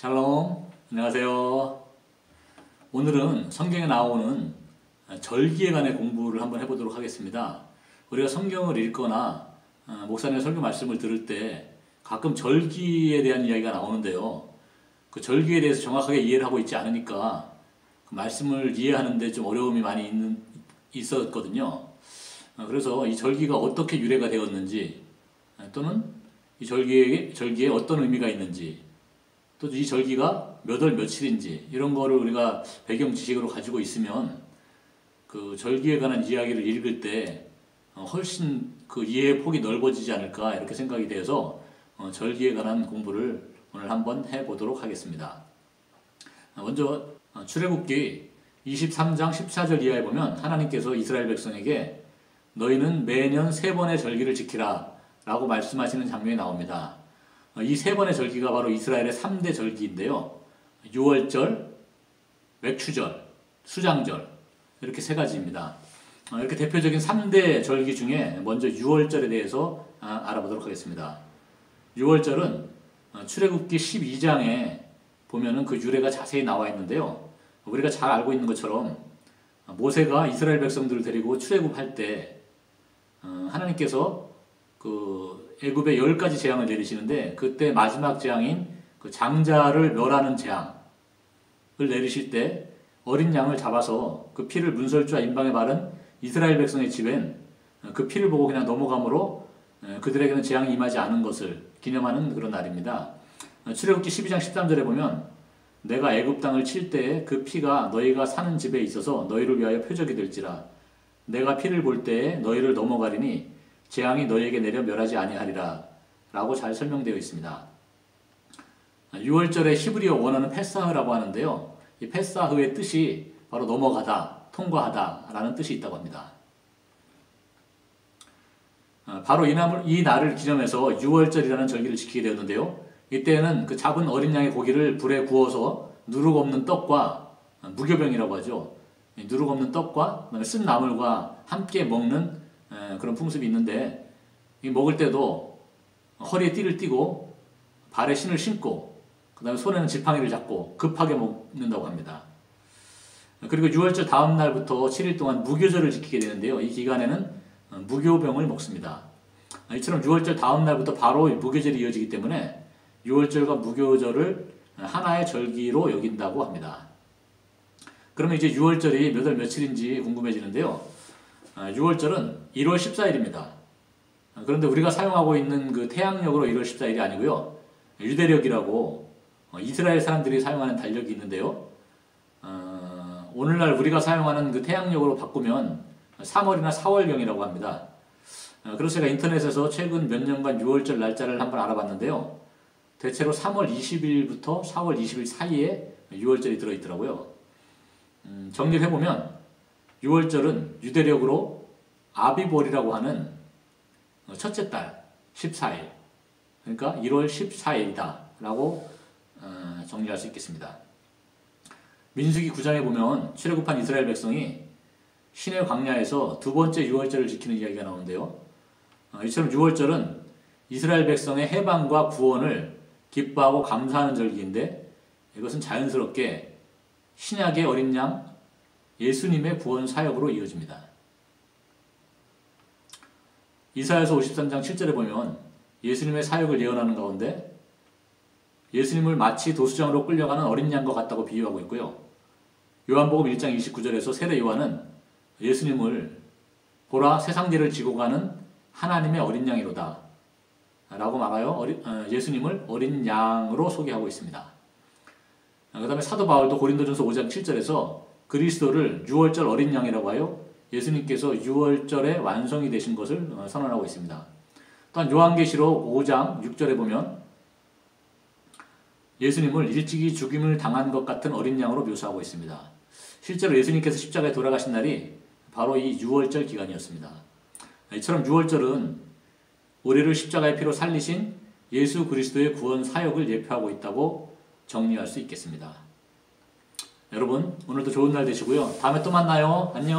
샬롬, 안녕하세요. 오늘은 성경에 나오는 절기에 관해 공부를 한번 해보도록 하겠습니다. 우리가 성경을 읽거나 목사님의 설교 말씀을 들을 때 가끔 절기에 대한 이야기가 나오는데요. 그 절기에 대해서 정확하게 이해를 하고 있지 않으니까 그 말씀을 이해하는데 좀 어려움이 많이 있었거든요. 그래서 이 절기가 어떻게 유래가 되었는지, 또는 이 절기에 어떤 의미가 있는지, 또 이 절기가 몇 월 며칠인지, 이런 거를 우리가 배경 지식으로 가지고 있으면 그 절기에 관한 이야기를 읽을 때 훨씬 그 이해의 폭이 넓어지지 않을까, 이렇게 생각이 되어서 절기에 관한 공부를 오늘 한번 해보도록 하겠습니다. 먼저 출애굽기 23장 14절 이하에 보면 하나님께서 이스라엘 백성에게 너희는 매년 3번의 절기를 지키라 라고 말씀하시는 장면이 나옵니다. 이 3번의 절기가 바로 이스라엘의 3대 절기인데요. 유월절, 맥추절, 수장절, 이렇게 3가지입니다. 이렇게 대표적인 3대 절기 중에 먼저 유월절에 대해서 알아보도록 하겠습니다. 유월절은 출애굽기 12장에 보면은 그 유래가 자세히 나와 있는데요. 우리가 잘 알고 있는 것처럼 모세가 이스라엘 백성들을 데리고 출애굽할 때 하나님께서 그 애굽에 10가지 재앙을 내리시는데, 그때 마지막 재앙인 그 장자를 멸하는 재앙을 내리실 때 어린 양을 잡아서 그 피를 문설주와 임방에 바른 이스라엘 백성의 집엔 그 피를 보고 그냥 넘어감으로 그들에게는 재앙이 임하지 않은 것을 기념하는 그런 날입니다. 출애굽기 12장 13절에 보면 내가 애굽 땅을 칠 때에 그 피가 너희가 사는 집에 있어서 너희를 위하여 표적이 될지라. 내가 피를 볼 때에 너희를 넘어가리니 재앙이 너희에게 내려 멸하지 아니하리라 라고 잘 설명되어 있습니다. 6월절의 히브리어 원어는 페사흐라고 하는데요. 이 페사흐의 뜻이 바로 넘어가다, 통과하다 라는 뜻이 있다고 합니다. 바로 이 날을 기념해서 6월절이라는 절기를 지키게 되었는데요. 이때는 그 잡은 어린 양의 고기를 불에 구워서 누룩 없는 떡과, 무교병이라고 하죠. 누룩 없는 떡과 그다음에 쓴 나물과 함께 먹는 그런 풍습이 있는데, 이 먹을 때도 허리에 띠를 띠고 발에 신을 신고 그 다음에 손에는 지팡이를 잡고 급하게 먹는다고 합니다. 그리고 6월절 다음 날부터 7일 동안 무교절을 지키게 되는데요. 이 기간에는 무교병을 먹습니다. 이처럼 6월절 다음 날부터 바로 무교절이 이어지기 때문에 6월절과 무교절을 하나의 절기로 여긴다고 합니다. 그러면 이제 6월절이 몇 월 며칠인지 궁금해지는데요. 6월절은 1월 14일입니다. 그런데 우리가 사용하고 있는 그 태양력으로 1월 14일이 아니고요. 유대력이라고 이스라엘 사람들이 사용하는 달력이 있는데요. 오늘날 우리가 사용하는 그 태양력으로 바꾸면 3월이나 4월경이라고 합니다. 그래서 제가 인터넷에서 최근 몇 년간 6월절 날짜를 한번 알아봤는데요. 대체로 3월 20일부터 4월 20일 사이에 6월절이 들어있더라고요. 정리를 해보면 6월절은 유대력으로 아비볼이라고 하는 첫째 달 14일, 그러니까 1월 14일이다 라고 정리할 수 있겠습니다. 민수기 9장에 보면 출애굽한 이스라엘 백성이 시내 광야에서 두 번째 6월절을 지키는 이야기가 나오는데요. 이처럼 6월절은 이스라엘 백성의 해방과 구원을 기뻐하고 감사하는 절기인데, 이것은 자연스럽게 신약의 어린 양 예수님의 구원 사역으로 이어집니다. 이사야서 53장 7절에 보면 예수님의 사역을 예언하는 가운데 예수님을 마치 도수장으로 끌려가는 어린 양과 같다고 비유하고 있고요. 요한복음 1장 29절에서 세례 요한은 예수님을 보라 세상죄를 지고 가는 하나님의 어린 양이로다 라고 말하여 예수님을 어린 양으로 소개하고 있습니다. 그 다음에 사도 바울도 고린도전서 5장 7절에서 그리스도를 6월절 어린 양이라고 하여 예수님께서 6월절의 완성이 되신 것을 선언하고 있습니다. 또한 요한계시록 5장 6절에 보면 예수님을 일찍이 죽임을 당한 것 같은 어린 양으로 묘사하고 있습니다. 실제로 예수님께서 십자가에 돌아가신 날이 바로 이 6월절 기간이었습니다. 이처럼 6월절은 우리를 십자가의 피로 살리신 예수 그리스도의 구원 사역을 예표하고 있다고 정리할 수 있겠습니다. 여러분, 오늘도 좋은 날 되시고요. 다음에 또 만나요. 안녕.